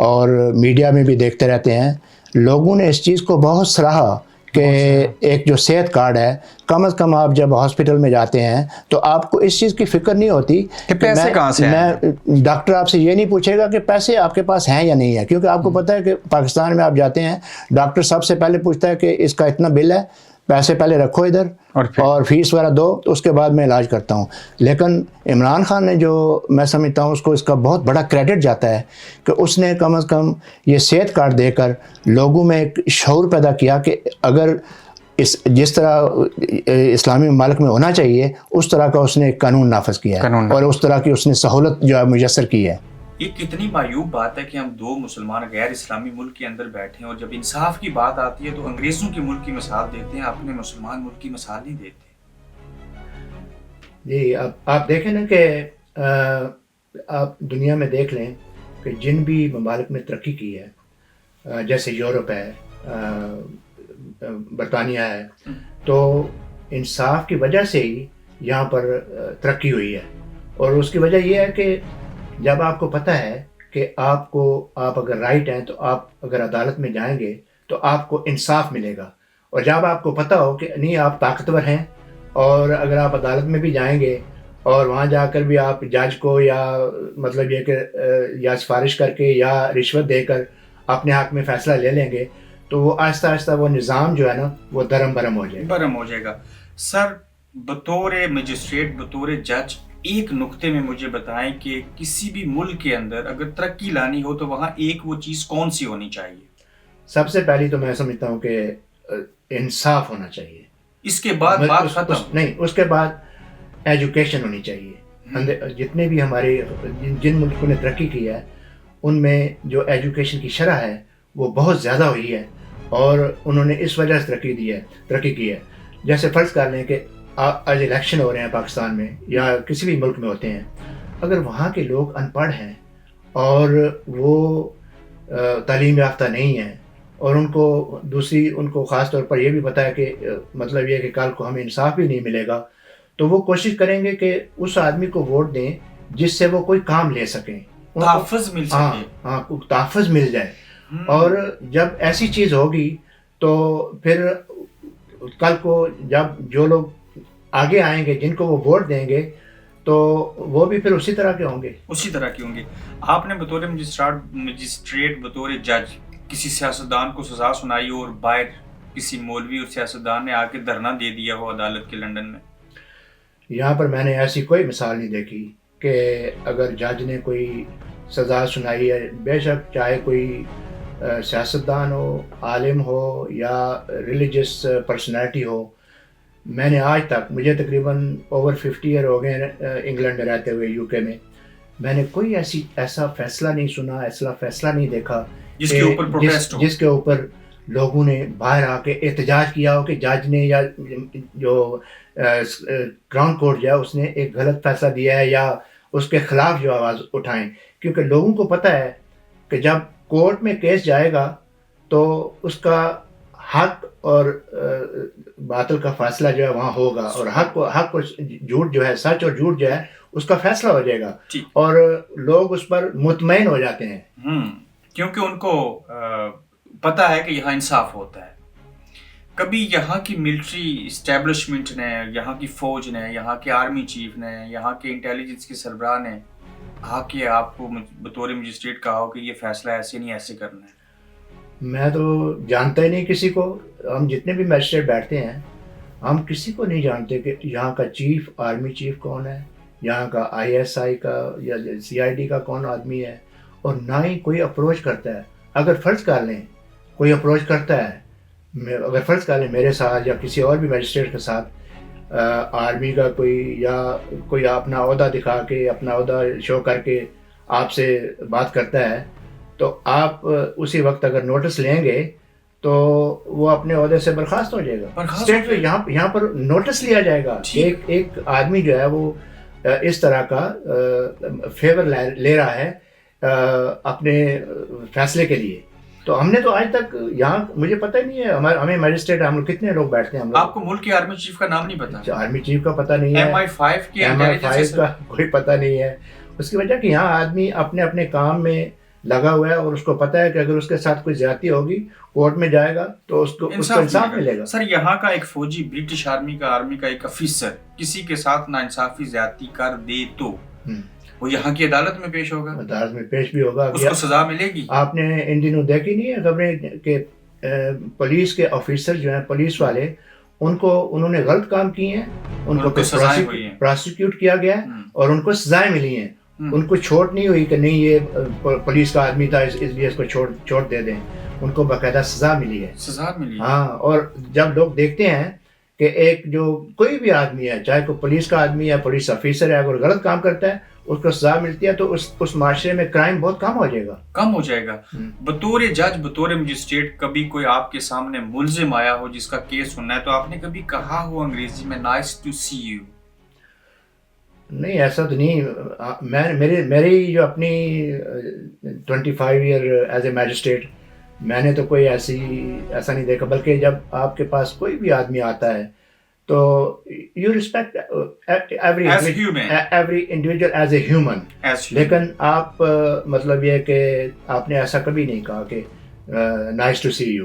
اور میڈیا میں بھی دیکھتے رہتے ہیں، لوگوں نے اس چیز کو بہت سراہا کہ ایک جو صحت کارڈ ہے، کم از کم آپ جب ہاسپٹل میں جاتے ہیں تو آپ کو اس چیز کی فکر نہیں ہوتی کہ پیسے کہاں سے ہیں. ڈاکٹر آپ سے یہ نہیں پوچھے گا کہ پیسے آپ کے پاس ہیں یا نہیں ہے، کیونکہ آپ کو پتہ ہے کہ پاکستان میں آپ جاتے ہیں ڈاکٹر سب سے پہلے پوچھتا ہے کہ اس کا اتنا بل ہے، پیسے پہلے رکھو ادھر اور فیس وغیرہ دو، تو اس کے بعد میں علاج کرتا ہوں. لیکن عمران خان نے جو میں سمجھتا ہوں اس کو اس کا بہت بڑا کریڈٹ جاتا ہے کہ اس نے کم از کم یہ صحت کارڈ دے کر لوگوں میں ایک شعور پیدا کیا کہ اگر جس طرح اسلامی ممالک میں ہونا چاہیے اس طرح کا اس نے ایک قانون نافذ کیا ہے اور اس طرح کی اس نے سہولت جو ہے میسر کی ہے. یہ کتنی معیوب بات ہے کہ ہم دو مسلمان غیر اسلامی ملک کے اندر بیٹھے ہیں اور جب انصاف کی بات آتی ہے تو انگریزوں کے ملک کی مثال دیتے ہیں، اپنے مسلمان ملک کی مثال نہیں دیتے. جی آپ دیکھیں نا کہ آپ دنیا میں دیکھ لیں کہ جن بھی ممالک نے ترقی کی ہے، جیسے یورپ ہے، برطانیہ ہے، تو انصاف کی وجہ سے ہی یہاں پر ترقی ہوئی ہے. اور اس کی وجہ یہ ہے کہ جب آپ کو پتہ ہے کہ آپ اگر رائٹ ہیں تو آپ اگر عدالت میں جائیں گے تو آپ کو انصاف ملے گا. اور جب آپ کو پتہ ہو کہ نہیں آپ طاقتور ہیں اور اگر آپ عدالت میں بھی جائیں گے اور وہاں جا کر بھی آپ جج کو یا مطلب یہ کہ یا سفارش کر کے یا رشوت دے کر اپنے حق میں فیصلہ لے لیں گے تو وہ آہستہ آہستہ وہ نظام جو ہے نا وہ درم برم ہو جائے گا. سر بطور مجسٹریٹ، بطور جج، ایک نقطے میں مجھے بتائیں کہ کسی بھی ملک کے اندر اگر ترقی لانی ہو تو وہاں ایک وہ چیز کون سی ہونی چاہیے؟ سب سے پہلی تو میں سمجھتا ہوں کہ انصاف ہونا چاہیے. اس کے بعد بات ختم نہیں، اس کے بعد ایجوکیشن ہونی چاہیے. جتنے بھی ہمارے جن ملکوں نے ترقی کی ہے ان میں جو ایجوکیشن کی شرح ہے وہ بہت زیادہ ہوئی ہے اور انہوں نے اس وجہ سے ترقی کی ہے. جیسے فرض کر لیں کہ آج الیکشن ہو رہے ہیں پاکستان میں یا کسی بھی ملک میں ہوتے ہیں، اگر وہاں کے لوگ ان پڑھ ہیں اور وہ تعلیم یافتہ نہیں ہیں اور ان کو خاص طور پر یہ بھی پتہ ہے کہ مطلب یہ کہ کل کو ہمیں انصاف بھی نہیں ملے گا، تو وہ کوشش کریں گے کہ اس آدمی کو ووٹ دیں جس سے وہ کوئی کام لے سکیں، تحفظ مل سکے. ہاں تحفظ مل جائے. اور جب ایسی چیز ہوگی تو پھر کل کو جب جو لوگ آگے آئیں گے جن کو وہ ووٹ دیں گے تو وہ بھی پھر اسی طرح کے ہوں گے. آپ نے بطور مجسٹریٹ، بطور جج کسی سیاستدان کو سزا سنائی اور باہر کسی مولوی اور سیاستدان نے آ کے دھرنا دے دیا ہو عدالت کے لندن میں؟ یہاں پر میں نے ایسی کوئی مثال نہیں دیکھی کہ اگر جج نے کوئی سزا سنائی ہے، بے شک چاہے کوئی سیاستدان ہو، عالم ہو یا ریلیجس پرسنالٹی ہو. میں نے آج تک، مجھے تقریباً اوور 50 ایئر ہو گئے انگلینڈ میں رہتے ہوئے، یو کے میں نے کوئی ایسا فیصلہ نہیں سنا، ایسا فیصلہ نہیں دیکھا جس کے اوپر لوگوں نے باہر آ کے احتجاج کیا ہو کہ جج نے یا جو کراؤن کورٹ جو ہے اس نے ایک غلط فیصلہ دیا ہے یا اس کے خلاف جو آواز اٹھائیں. کیونکہ لوگوں کو پتہ ہے کہ جب کورٹ میں کیس جائے گا تو اس کا حق اور باطل کا فیصلہ جو ہے وہاں ہوگا اور حق اور جھوٹ جو ہے، سچ اور جھوٹ جو ہے اس کا فیصلہ ہو جائے گا اور لوگ اس پر مطمئن ہو جاتے ہیں کیونکہ ان کو پتہ ہے کہ یہاں انصاف ہوتا ہے. کبھی یہاں کی ملٹری اسٹیبلشمنٹ نے، یہاں کی فوج نے، یہاں کے آرمی چیف نے، یہاں کے انٹیلیجنس کے سربراہ نے آ کے آپ کو بطور مجسٹریٹ کہا ہو کہ یہ فیصلہ ایسے نہیں ایسے کرنا ہے؟ میں تو جانتا ہی نہیں کسی کو. ہم جتنے بھی میجسٹریٹ بیٹھتے ہیں ہم کسی کو نہیں جانتے کہ یہاں کا چیف، آرمی چیف کون ہے، یہاں کا ISI کا یا CID کا کون آدمی ہے، اور نہ ہی کوئی اپروچ کرتا ہے. اگر فرض کر لیں کوئی اپروچ کرتا ہے، اگر فرض کر لیں میرے ساتھ یا کسی اور بھی میجسٹریٹ کے ساتھ، آرمی کا کوئی اپنا عہدہ دکھا کے، اپنا عہدہ شو کر کے آپ سے بات کرتا ہے، تو آپ اسی وقت اگر نوٹس لیں گے تو وہ اپنے عہدے سے برخاست ہو جائے گا. اسٹیٹ پہ یہاں پر نوٹس لیا جائے گا. ایک آدمی جو ہے وہ اس طرح کا فیور لے رہا ہے اپنے فیصلے کے لیے. تو ہم نے تو آج تک یہاں، مجھے پتہ ہی نہیں ہے، ہمیں میجسٹریٹ ہم لوگ کتنے لوگ بیٹھتے ہیں. آپ کو ملک کے آرمی چیف کا نام نہیں پتا؟ آرمی چیف کا پتہ نہیں ہے، MI5 کا کوئی پتہ نہیں ہے. اس کی وجہ کہ یہاں آدمی اپنے کام میں لگا ہوا ہے اور اس کو پتہ ہے کہ اگر اس کے ساتھ کوئی زیادتی ہوگی کورٹ میں جائے گا تو اس کو انصاف ملے گا. سر یہاں کا ایک فوجی برٹش آرمی کا ایک افیسر کسی کے ساتھ ناانصافی زیادتی کر دے تو وہ یہاں کی عدالت میں پیش ہوگا, عدالت میں پیش بھی ہوگا, اس کو سزا ملے گی. آپ نے ان دنوں دیکھی نہیں ہے خبریں کہ پولیس کے آفیسر جو ہیں, پولیس والے, انہوں نے غلط کام کیے ہیں, ان کو پراسیکیوٹ کیا گیا ہے اور ان کو سزائیں ملی ہیں. ان کو چھوٹ نہیں ہوئی کہ نہیں یہ پولیس کا آدمی تھا اس لیے اس کو چھوڑ دے دیں. ان کو باقاعدہ سزا ملی ہے. ہاں, اور جب لوگ دیکھتے ہیں کہ ایک جو کوئی بھی آدمی ہے, چاہے کوئی پولیس کا آدمی ہے, پولیس آفیسر ہے, اگر غلط کام کرتا ہے اس کو سزا ملتی ہے تو اس معاشرے میں کرائم بہت کم ہو جائے گا. بطور جج, بطور مجسٹریٹ, کبھی کوئی آپ کے سامنے ملزم آیا ہو جس کا کیس سننا ہے تو آپ نے کبھی کہا ہو انگریزی میں نائس ٹو سی یو؟ نہیں, ایسا تو نہیں. میری جو اپنی 25 ایئر ایز اے میجسٹریٹ, میں نے تو کوئی ایسا نہیں دیکھا. بلکہ جب آپ کے پاس کوئی بھی آدمی آتا ہے تو you respect every individual as a human. لیکن آپ مطلب یہ کہ آپ نے ایسا کبھی نہیں کہا کہ نائس ٹو سی یو.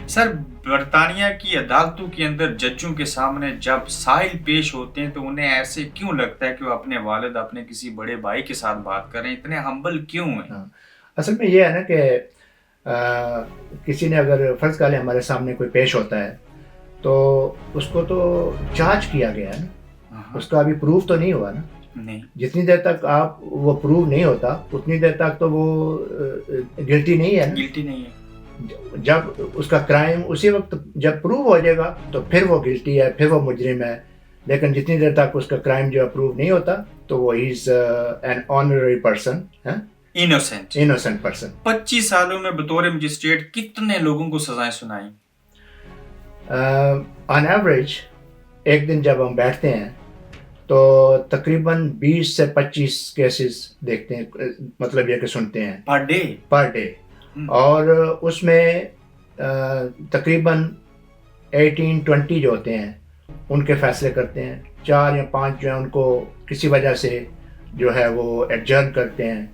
سر برطانیہ کی عدالتوں کے اندر ججوں کے سامنے جب سائل پیش ہوتے ہیں تو انہیں ایسے کیوں لگتا ہے کہ وہ اپنے والد, اپنے کسی بڑے بھائی کے ساتھ بات کریں, اتنے ہمبل کیوں ہیں؟ اصل میں یہ ہے نا کہ کسی نے اگر فرض کر لیں ہمارے سامنے کوئی پیش ہوتا ہے تو اس کو تو چارج کیا گیا ہے نا, اس کا ابھی پروف تو نہیں ہوا نا. نہیں, جتنی دیر تک آپ وہ پروو نہیں ہوتا اتنی دیر تک تو وہ گلٹی نہیں ہے نا. گلٹی نہیں ہے. جب اس کا کرائم اسی وقت جب پروو ہو جائے گا تو پھر وہ گلٹی ہے, پھر وہ مجرم ہے. لیکن جتنی دیر تک اس کا کرائم جو پروو نہیں ہوتا تو وہ is an honorary person, innocent person. 25 سالوں میں بطور مجسٹریٹ کتنے لوگوں کو سزائیں سنائیں؟ آن ایوریج ایک دن جب ہم بیٹھتے ہیں تو تقریباً 20 سے 25 کیسز دیکھتے ہیں, مطلب یہ کہ سنتے ہیں پر ڈے. اور اس میں تقریباً 18-20 جو ہوتے ہیں ان کے فیصلے کرتے ہیں. 4 یا 5 جو ہیں ان کو کسی وجہ سے جو ہے وہ ایڈجرن کرتے ہیں,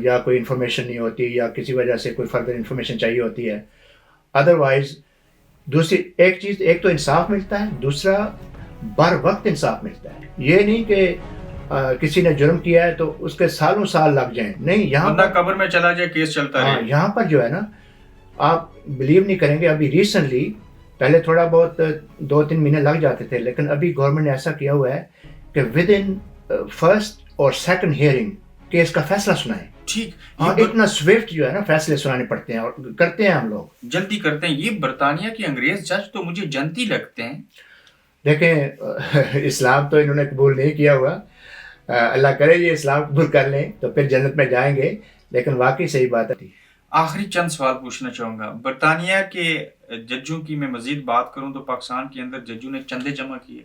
یا کوئی انفارمیشن نہیں ہوتی یا کسی وجہ سے کوئی فردر انفارمیشن چاہیے ہوتی ہے. ادروائز دوسری ایک چیز, ایک تو انصاف ملتا ہے, دوسرا بر وقت انصاف ملتا ہے. یہ نہیں کہ کسی نے جرم کیا ہے تو اس کے سالوں سال لگ جائیں, نہیں, یہاں پر قبر میں چلا جائے کیس چلتا ہے. یہاں پر جو ہے نا, آپ بلیو نہیں کریں گے, ابھی ریسنٹلی, پہلے تھوڑا بہت 2-3 مہینے لگ جاتے تھے, لیکن ابھی گورنمنٹ نے ایسا کیا ہوا ہے کہ ود ان فرسٹ اور سیکنڈ ہیئرنگ کیس کا فیصلہ سنائیں. ٹھیک, ہاں, اتنا سوئفٹ جو ہے نا فیصلے سنانے پڑتے ہیں اور کرتے ہیں, ہم لوگ جلدی کرتے ہیں. یہ برطانیہ کے انگریز جج تو مجھے جنتی لگتے ہیں. دیکھیں, اسلام تو انہوں نے قبول نہیں کیا ہوا, اللہ کرے یہ اسلام قبول کر لیں تو پھر جنت میں جائیں گے, لیکن واقعی صحیح بات ہے. آخری چند سوال پوچھنا چاہوں گا. برطانیہ کے ججوں کی میں مزید بات کروں تو پاکستان کے اندر ججوں نے چندے جمع کیے,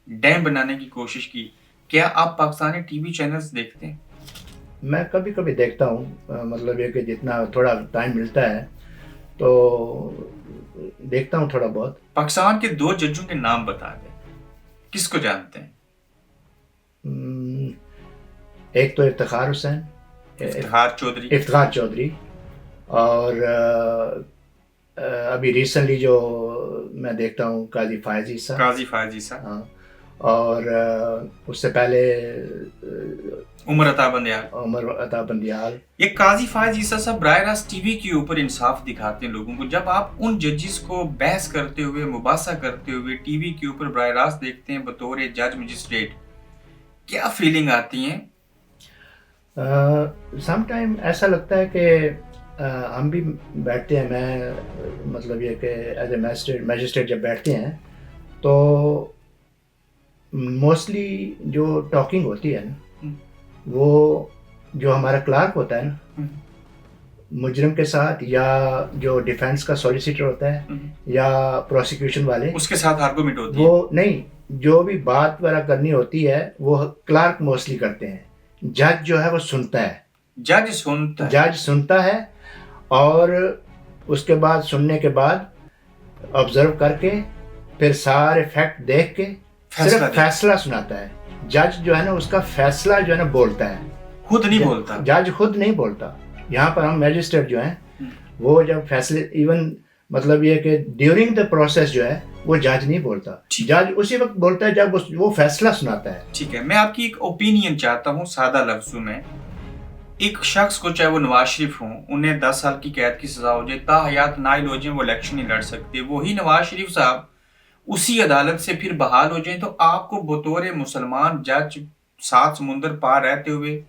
ڈیم بنانے کی کوشش کی. کیا آپ پاکستانی ٹی وی چینلز دیکھتے ہیں؟ میں کبھی کبھی دیکھتا ہوں, مطلب یہ کہ جتنا تھوڑا ٹائم ملتا ہے تو دیکھتا ہوں تھوڑا بہت. پاکستان کے 2 ججوں کے نام بتا دیں, کس کو جانتے ہیں؟ ایک تو افتخار حسین, افتخار چودھری, اور ابھی ریسنٹلی جو میں دیکھتا ہوں قاضی فائز عیسیٰ, ہاں, اور اس سے پہلے عمر عطا بندیال. یہ قاضی فائز عیسیٰ صاحب براہ راست ٹی وی کے اوپر انصاف دکھاتے ہیں لوگوں کو. جب آپ ان ججز کو بحث کرتے ہوئے, مباحثہ کرتے ہوئے ٹی وی کے اوپر براہ راست دیکھتے ہیں بطور جج مجسٹریٹ, کیا فیلنگ آتی ہیں؟ سم ٹائم ایسا لگتا ہے کہ ہم بھی بیٹھتے ہیں, میں مطلب یہ کہ ایز اے میجسٹریٹ جب بیٹھتے ہیں تو موسٹلی جو ٹاکنگ ہوتی ہے نا, وہ جو ہمارا کلارک ہوتا ہے نا مجرم کے ساتھ, یا جو ڈیفینس کا سولیسیٹر ہوتا ہے یا پروسیکیوشن والے, اس کے ساتھ آرگومنٹ ہوتی ہے. وہ نہیں, جو بھی بات وغیرہ کرنی ہوتی ہے وہ کلارک موسٹلی کرتے ہیں. جج جو ہے وہ سنتا ہے, جج سنتا ہے, اور اس کے بعد سننے کے بعد آبزرو کر کے پھر سارے فیکٹ دیکھ کے صرف فیصلہ سناتا ہے. جج جو ہے نا اس کا فیصلہ جو ہے نا بولتا ہے. خود نہیں بولتا، جج خود نہیں بولتا. یہاں پر ہم میجسٹریٹ جو ہیں وہ جب فیصلے ایون مطلب یہ کہ ڈیورنگ دا پروسیس جو ہے وہ جج نہیں بولتا. جج اسی وقت بولتا ہے جب وہ فیصلہ سناتا ہے. ٹھیک ہے، میں آپ کی ایک اوپینین چاہتا ہوں صادہ لفظوں میں. ایک شخص کو چاہے وہ نواز شریف ہوں، انہیں 10 سال کی قید کی سزا ہو جائے، تا حیات نائل ہو جائیں، وہ الیکشن نہیں لڑ سکتے، وہی نواز شریف صاحب اسی عدالت سے پھر بحال ہو جائیں، تو آپ کو بطور مسلمان جج 7 سمندر پار رہتے ہوئے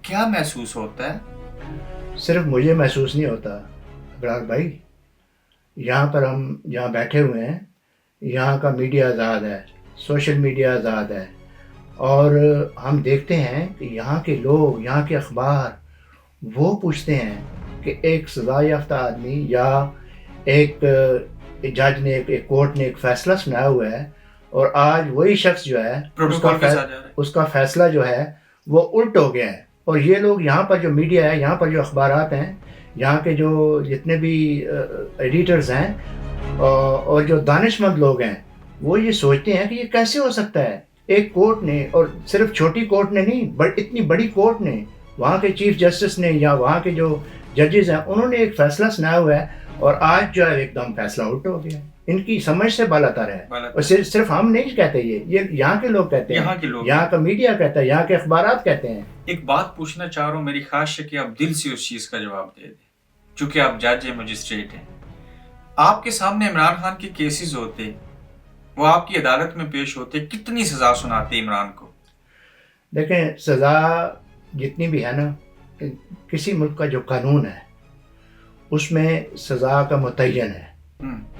کیا محسوس ہوتا ہے؟ صرف مجھے محسوس نہیں ہوتا ابرار بھائی، یہاں پر ہم جہاں بیٹھے ہوئے ہیں یہاں کا میڈیا آزاد ہے، سوشل میڈیا آزاد ہے، اور ہم دیکھتے ہیں کہ یہاں کے لوگ، یہاں کے اخبار وہ پوچھتے ہیں کہ ایک سزا یافتہ آدمی یا ایک جج نے، ایک کورٹ نے ایک فیصلہ سنایا ہوا ہے، اور آج وہی شخص جو ہے اس کا فیصلہ جو ہے وہ الٹ ہو گیا ہے. اور یہ لوگ یہاں پر جو میڈیا ہے، یہاں پر جو اخبارات ہیں، یہاں کے جو جتنے بھی ایڈیٹرز ہیں اور جو دانش مند لوگ ہیں، وہ یہ سوچتے ہیں کہ یہ کیسے ہو سکتا ہے. ایک کورٹ نے، اور صرف چھوٹی کورٹ نے نہیں، اتنی بڑی کورٹ نے، وہاں کے چیف جسٹس نے یا وہاں کے جو ججز ہیں، انہوں نے ایک فیصلہ سنایا ہوا ہے، اور آج جو ہے ایک دم فیصلہ الٹ ہو گیا. ان کی سمجھ سے بالا تر ہے. اور صرف ہم نہیں کہتے، یہ یہاں کے لوگ کہتے ہیں، یہاں کا میڈیا کہتا ہے، یہاں کے اخبارات کہتے ہیں. ایک بات پوچھنا چاہ رہا ہوں، میری خواہش ہے کہ آپ دل سے اس چیز کا جواب دے دیں، چونکہ آپ جج ہیں، مجسٹریٹ ہیں. آپ کے سامنے عمران خان کے کیسز ہوتے، وہ آپ کی عدالت میں پیش ہوتے، کتنی سزا سناتے عمران کو؟ دیکھیں، سزا جتنی بھی ہے نا، کسی ملک کا جو قانون ہے اس میں سزا کا متعین ہے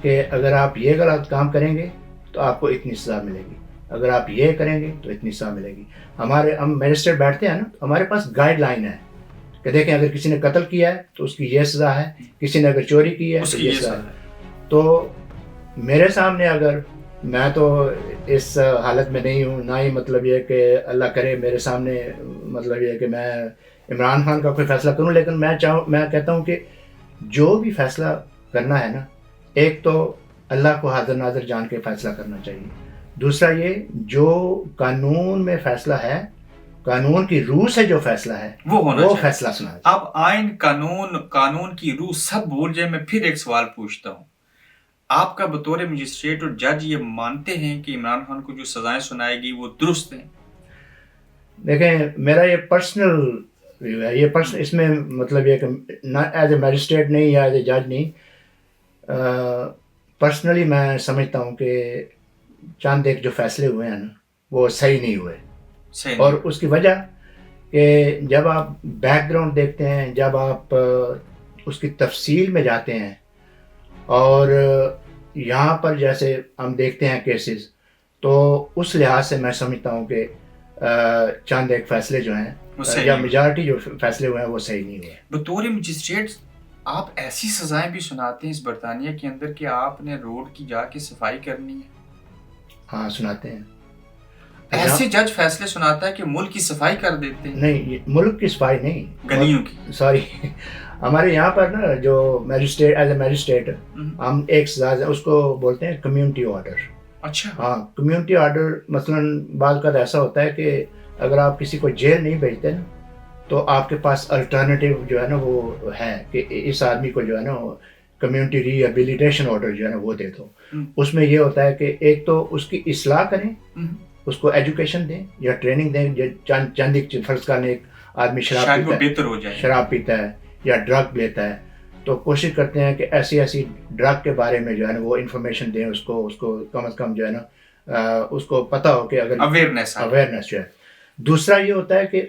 کہ اگر آپ یہ غلط کام کریں گے تو آپ کو اتنی سزا ملے گی، اگر آپ یہ کریں گے تو اتنی سزا ملے گی. ہم میجسٹریٹ بیٹھتے ہیں نا، ہمارے پاس گائیڈ لائن ہے کہ دیکھیں اگر کسی نے قتل کیا ہے تو اس کی یہ سزا ہے، کسی نے اگر چوری کی ہے تو یہ سزا ہے. تو میرے سامنے، اگر میں تو اس حالت میں نہیں ہوں، نہ ہی مطلب یہ کہ اللہ کرے میرے سامنے مطلب یہ کہ میں عمران خان کا کوئی فیصلہ کروں، لیکن میں کہتا ہوں کہ جو بھی فیصلہ کرنا ہے نا، ایک تو اللہ کو حاضر ناظر جان کے فیصلہ کرنا چاہیے. دوسرا یہ جو قانون میں فیصلہ ہے، قانون کی روح سے جو فیصلہ ہے وہ فیصلہ سنا. اب آئین، قانون کی روح سب بھول جائے. میں پھر ایک سوال پوچھتا ہوں، آپ کا بطور مجسٹریٹ اور جج یہ مانتے ہیں کہ عمران خان کو جو سزائیں سنائے گی وہ درست ہیں؟ دیکھیں، میرا یہ پرسنل ویو ہے، یہ اس میں مطلب یہ کہ نہ ایز اے میجسٹریٹ نہیں یا ایز اے جج نہیں، پرسنلی میں سمجھتا ہوں کہ چند ایک جو فیصلے ہوئے ہیں نا وہ صحیح نہیں ہوئے. اور اس کی وجہ کہ جب آپ بیک گراؤنڈ دیکھتے ہیں، جب آپ اس کی تفصیل میں جاتے ہیں، اور یہاں پر جیسے ہم دیکھتے ہیں کیسز، تو اس لحاظ سے میں سمجھتا ہوں کہ چند ایک فیصلے جو ہیں یا میجارٹی جو فیصلے ہوئے ہیں وہ صحیح نہیں ہوئے. بطور مجسٹریٹ آپ ایسی سزائیں بھی سناتے ہیں اس برطانیہ کے اندر کہ آپ نے روڈ کی جا کے صفائی کرنی ہے؟ ہاں، سناتے ہیں. ایسے جج فیصلے سناتا ہے کہ ملک کی صفائی کر دیتے ہیں؟ نہیں، ملک کی صفائی نہیں، گلیوں کی. سوری، ہمارے یہاں پر نا جو میجسٹریٹ، ایز اے میجسٹریٹ ہم ایک سزا اس کو بولتے ہیں کمیونٹی آرڈر. اچھا. ہاں، کمیونٹی آرڈر مثلاً بعض کا ایسا ہوتا ہے کہ اگر آپ کسی کو جیل نہیں بھیجتے نا تو آپ کے پاس الٹرنیٹیو جو ہے نا وہ ہے کہ اس آدمی کو جو ہے نا کمیونٹی ری ایبلیٹیشن آرڈر جو ہے نا وہ دے دو. اس میں یہ ہوتا ہے کہ ایک تو اس کی اصلاح کریں، اس کو ایجوکیشن دیں یا ٹریننگ دیں. چند ایک فرض کرنے، ایک آدمی شراب پیتا ہے یا ڈرگ لیتا ہے، تو کوشش کرتے ہیں کہ ایسی ڈرگ کے بارے میں جو ہے نا وہ انفارمیشن دیں، اس کو کم از کم جو ہے نا اس کو پتہ ہو کہ اگر اویئرنیس جو ہے. دوسرا یہ ہوتا ہے کہ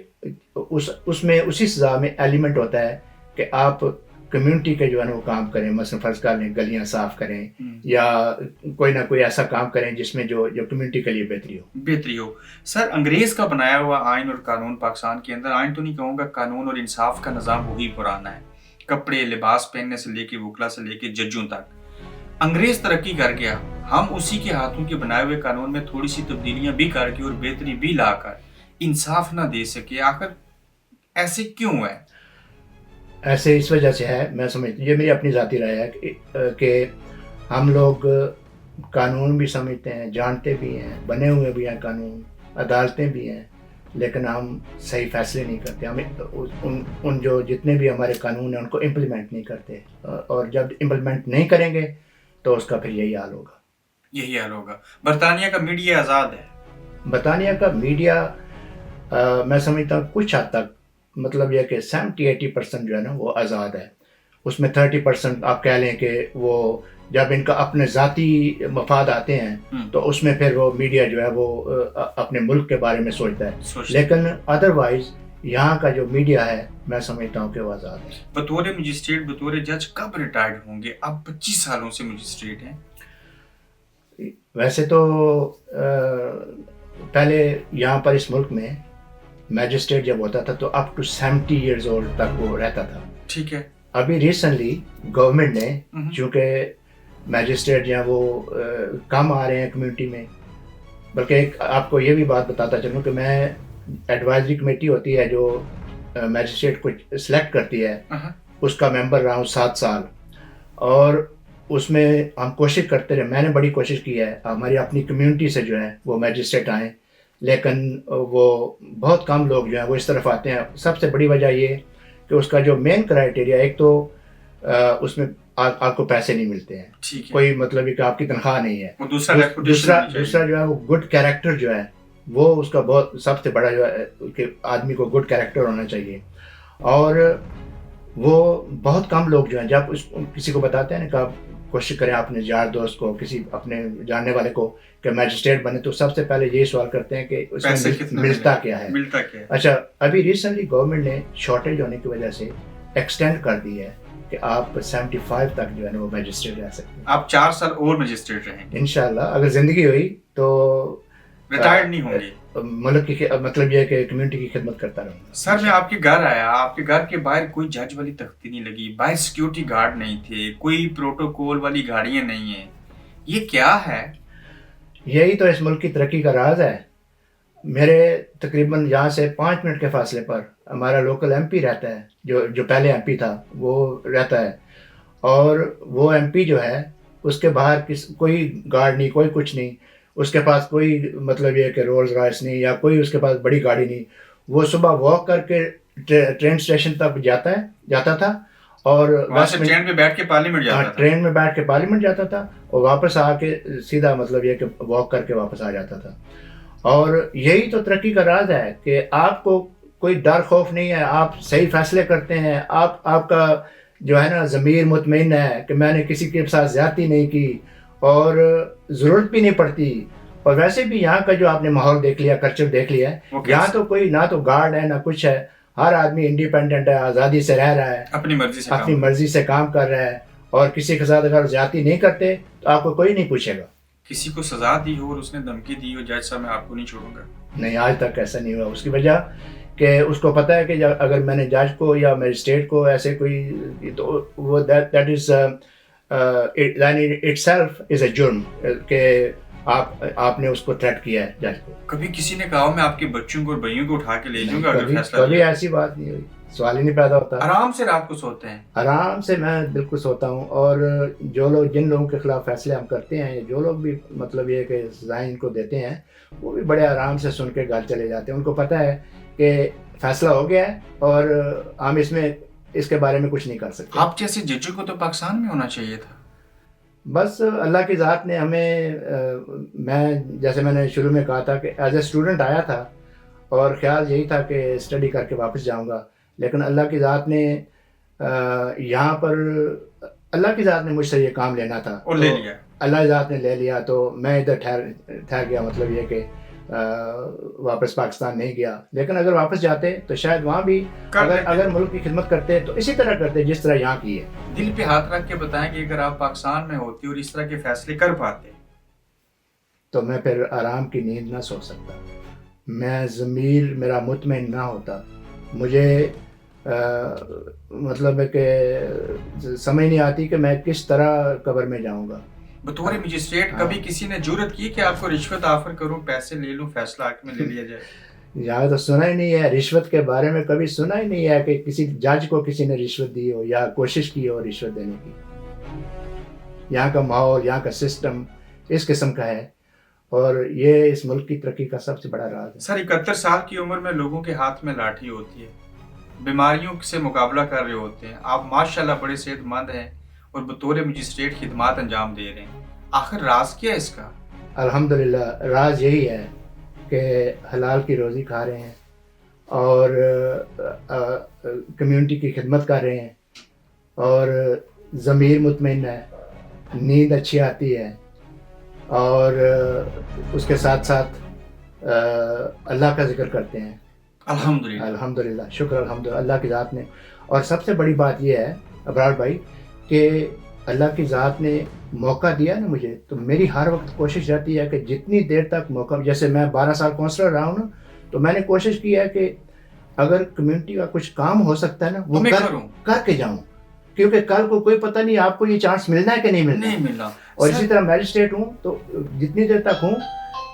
اس میں اسی سزا میں ایلیمنٹ ہوتا ہے کہ آپ کمیونٹی کے جو ہے نا وہ کام کریں، مثلا فرض کر لیں گلیاں صاف کریں یا کوئی نہ کوئی ایسا کام کریں جس میں جو کمیونٹی کے لیے بہتری ہو. سر، انگریز کا بنایا ہوا آئین اور قانون پاکستان کے اندر، آئین تو نہیں کہوں گا، قانون اور انصاف کا نظام وہی پرانا ہے. کپڑے، لباس پہننے سے لے کے وکلا سے لے کے ججوں تک. انگریز ترقی کر گیا، ہم اسی کے ہاتھوں کے بنائے ہوئے قانون میں تھوڑی سی تبدیلیاں بھی کر کے اور بہتری بھی لا کر انصاف نہ دے سکے. آخر ایسے کیوں ہے؟ ایسے اس وجہ سے ہے، میں سمجھتا ہوں، یہ میری اپنی ذاتی رائے ہے کہ ہم لوگ قانون بھی سمجھتے ہیں، جانتے بھی ہیں، بنے ہوئے بھی ہیں قانون، عدالتیں بھی ہیں، لیکن ہم صحیح فیصلے نہیں کرتے. ہمیں ان جو جتنے بھی ہمارے قانون ہیں ان کو امپلیمنٹ نہیں کرتے, اور جب امپلیمنٹ نہیں کریں گے تو اس کا پھر یہی حال ہوگا. یہی حال ہوگا. برطانیہ کا میڈیا آزاد ہے. برطانیہ کا میڈیا میں سمجھتا ہوں کچھ حد تک, مطلب یہ کہ 70-80% جو ہے نا وہ آزاد ہے. اس میں 30% آپ کہہ لیں کہ وہ جب ان کا اپنے ذاتی مفاد آتے ہیں تو اس میں پھر وہ میڈیا جو ہے وہ اپنے ملک کے بارے میں سوچتا ہے. لیکن ادروائز یہاں کا جو میڈیا ہے میں سمجھتا ہوں کہ وہ آزاد ہے. بطور مجسٹریٹ, بطور جج کب ریٹائرڈ ہوں گے؟ آپ 25 سالوں سے مجسٹریٹ ہیں. ویسے تو پہلے یہاں پر اس ملک میں میجسٹریٹ جب ہوتا تھا تو اپ ٹو 70 ایئرز اولڈ تک وہ رہتا تھا. ٹھیک ہے. ابھی ریسنٹلی گورنمنٹ نے, چونکہ میجسٹریٹ جو ہیں وہ کم آ رہے ہیں کمیونٹی میں, بلکہ ایک آپ کو یہ بھی بات بتاتا چلوں کہ میں ایڈوائزری کمیٹی ہوتی ہے جو میجسٹریٹ کو سلیکٹ کرتی ہے, اس کا ممبر رہا ہوں 7 سال, اور اس میں ہم کوشش کرتے رہے, میں نے بڑی کوشش کی ہے ہماری اپنی کمیونٹی سے جو ہے وہ میجسٹریٹ آئیں, لیکن وہ بہت کم لوگ جو ہیں وہ اس طرف آتے ہیں. سب سے بڑی وجہ یہ کہ اس کا جو مین کرائٹیریا, ایک تو اس میں آپ کو پیسے نہیں ملتے ہیں, کوئی مطلب کہ آپ کی تنخواہ نہیں ہے. دوسرا جو ہے وہ گڈ کیریکٹر جو ہے وہ اس کا بہت سب سے بڑا جو ہے کہ آدمی کو گڈ کیریکٹر ہونا چاہیے. اور وہ بہت کم لوگ جو ہیں جب کسی کو بتاتے ہیں نا کہ آپ کوشش کریں اپنے یار دوست کو, کسی اپنے جاننے والے کو کہ میجسٹریٹ بنے, تو سب سے پہلے یہی سوال کرتے ہیں کہ اس میں ملتا کیا ہے. اچھا, ابھی ریسنٹلی گورنمنٹ نے شارٹیج ہونے کی وجہ سے ایکسٹینڈ کر دی ہے کہ آپ 75 تک جو ہے نا وہ میجسٹریٹ رہ سکتے ہیں. آپ 4 سال اور میجسٹریٹ رہیں گے انشاءاللہ, اگر زندگی ہوئی تو ریٹائرڈ نہیں ہوں گے. ملک کی مطلب یہ کہ کمیونٹی کی خدمت کرتا رہوں گا. سر میں آپ کے گھر آیا, آپ کے گھر کے باہر کوئی جج والی تختی نہیں لگی, باہر سیکیورٹی گارڈ نہیں تھے, کوئی پروٹوکول والی گاڑیاں نہیں ہیں, یہ کیا ہے؟ یہی تو اس ملک کی ترقی کا راز ہے. میرے تقریباً یہاں سے 5 منٹ کے فاصلے پر ہمارا لوکل ایم پی رہتا ہے, جو پہلے ایم پی تھا وہ رہتا ہے, اور وہ ایم پی جو ہے اس کے باہر کوئی گارڈ نہیں, کوئی کچھ نہیں, اس کے پاس کوئی مطلب یہ کہ رولز رائس نہیں یا کوئی اس کے پاس بڑی گاڑی نہیں. وہ صبح واک کر کے ٹرین اسٹیشن تک جاتا تھا, اور وہاں سے ٹرین میں بیٹھ کے پارلیمنٹ جاتا تھا. ٹرین میں بیٹھ کے پارلیمنٹ جاتا تھا, اور واپس آ کے سیدھا مطلب یہ کہ واک کر کے واپس آ جاتا تھا. اور یہی تو ترقی کا راز ہے کہ آپ کو کوئی ڈر خوف نہیں ہے, آپ صحیح فیصلے کرتے ہیں, آپ کا جو ہے نا ضمیر مطمئن ہے کہ میں نے کسی کے ساتھ زیادتی نہیں کی, اور ضرورت بھی نہیں پڑتی. اور ویسے بھی یہاں کا جو آپ نے ماحول دیکھ لیا, کلچر دیکھ لیا ہے, یہاں تو کوئی نہ تو گارڈ ہے نہ کچھ ہے, ہر آدمی انڈیپینڈنٹ ہے, آزادی سے رہ رہا ہے, اپنی مرضی سے کام کر رہا ہے, اور کسی کے ساتھ اگر زیادتی نہیں کرتے تو آپ کو کوئی نہیں پوچھے گا. کسی کو سزا دی ہو اور اس نے دھمکی دی ہو, جج صاحب میں آپ کو نہیں چھوڑوں گا, نہیں, آج تک ایسا نہیں ہوا. اس کی وجہ کہ اس کو پتہ ہے کہ اگر میں نے جج کو یا میجسٹریٹ کو ایسے کوئی, تو وہ that is itself is a جرم کہ آپ نے اس کو تھریٹ کیا ہے جج کو. کبھی کسی نے کہا میں آپ کے بچوں کو اور بھائیوں کو اٹھا کے لے جاؤں گا اگر فیصلہ کبھی ایسی بات نہیں ہوئی, سوال ہی نہیں پیدا ہوتا. آرام سے رات کو سوتے ہیں؟ آرام سے میں بالکل سوتا ہوں, اور جن لوگوں کے خلاف فیصلے ہم کرتے ہیں, جو لوگ بھی مطلب یہ کہ سزائیں ان کو دیتے ہیں, وہ بھی بڑے آرام سے سن کے گھر چلے جاتے ہیں. ان کو پتہ ہے کہ فیصلہ ہو گیا ہے اور ہم اس کے بارے میں کچھ نہیں کر سکتے. آپ جیسے ججوں کو تو پاکستان میں ہونا چاہیے تھا. بس اللہ کی ذات نے ہمیں, جیسے میں نے شروع میں کہا تھا کہ ایز اے اسٹوڈنٹ آیا تھا اور خیال یہی تھا کہ اسٹڈی کر کے واپس جاؤں گا, لیکن اللہ کی ذات نے یہاں پر مجھ سے یہ کام لینا تھا اور لے لیا. اللہ کی ذات نے لے لیا, تو میں ادھر ٹھہر گیا. مطلب یہ کہ واپس پاکستان نہیں گیا, لیکن اگر واپس جاتے تو شاید وہاں بھی اگر ملک کی خدمت کرتے تو اسی طرح کرتے جس طرح یہاں کی ہے. دل پہ ہاتھ رکھ کے بتائیں کہ اگر آپ پاکستان میں ہوتے اور اس طرح کے فیصلے کر پاتے تو میں پھر آرام کی نیند نہ سو سکتا, میں ضمیر میرا مطمئن نہ ہوتا. مجھے مطلب ہے کہ سمجھ نہیں آتی کہ میں کس طرح قبر میں جاؤں گا. بطور مجسٹریٹ کبھی کسی نے جرت کی کہ آپ کو رشوت آفر کروں, پیسے لے لوں, فیصلہ حق میں لے لیا جائے؟ یہاں تو سنا ہی نہیں ہے, رشوت کے بارے میں کبھی سنا ہی نہیں ہے کہ کسی جج کو کسی نے رشوت دی ہو یا کوشش کی ہو رشوت دینے کی. یہاں کا ماحول, یہاں کا سسٹم اس قسم کا ہے, اور یہ اس ملک کی ترقی کا سب سے بڑا راز ہے. سر 71 سال کی عمر میں لوگوں کے ہاتھ میں لاٹھی ہوتی ہے, بیماریوں سے مقابلہ کر رہے ہوتے ہیں, آپ ماشاءاللہ بڑے صحت مند ہیں اور بطور مجسٹریٹ خدمات انجام دے رہے ہیں. آخر راز کیا ہے اس کا؟ الحمدللہ راز یہی ہے کہ حلال کی روزی کھا رہے ہیں اور کمیونٹی کی خدمت کر رہے ہیں اور ضمیر مطمئن ہے, نیند اچھی آتی ہے اور اس کے ساتھ ساتھ اللہ کا ذکر کرتے ہیں. الحمدللہ الحمدللہ, شکر الحمدللہ اللہ کی ذات نے. اور سب سے بڑی بات یہ ہے ابرار بھائی کہ اللہ کی ذات نے موقع دیا نا مجھے, تو میری ہر وقت کوشش رہتی ہے کہ جتنی دیر تک موقع, جیسے میں 12 سال کونسلر رہا ہوں نا, تو میں نے کوشش کی ہے کہ اگر کمیونٹی کا کچھ کام ہو سکتا ہے نا وہ کر کے جاؤں, کیونکہ کل کو کوئی پتہ نہیں آپ کو یہ چانس ملنا ہے کہ نہیں ملنا. اور اسی طرح میجسٹریٹ ہوں تو جتنی دیر تک ہوں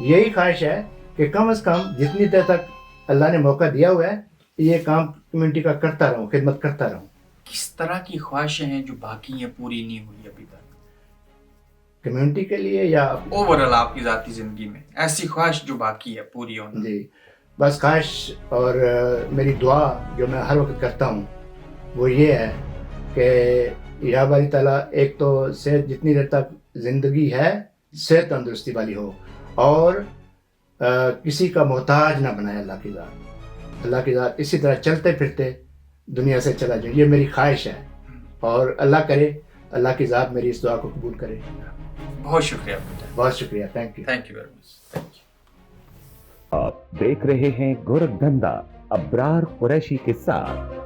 یہی خواہش ہے کہ کم از کم جتنی دیر تک اللہ نے موقع دیا ہوا ہے یہ کام کمیونٹی کا کرتا رہوں, خدمت کرتا رہوں. کس طرح کی خواہشیں ہیں جو باقی ہیں پوری نہیں ہوئی ابھی تک کمیونٹی کے لیے یا اوورال آپ کی ذاتی زندگی میں ایسی خواہش جو باقی ہے پوری ہونا؟ جی بس خواہش اور میری دعا جو میں ہر وقت کرتا ہوں وہ یہ ہے کہ یا باری تعالیٰ ایک تو صحت جتنی دیر تک زندگی ہے صحت تندرستی والی ہو اور کسی کا محتاج نہ بنائے اللہ کی ذات. اللہ کی ذات اسی طرح چلتے پھرتے دنیا سے چلا جائے, یہ میری خواہش ہے اور اللہ کرے اللہ کی ذات میری اس دعا کو قبول کرے. بہت شکریہ. بہت شکریہ. Thank you. Thank you very much. Thank you. آپ دیکھ رہے ہیں گورکھ دھندا ابرار قریشی کے ساتھ.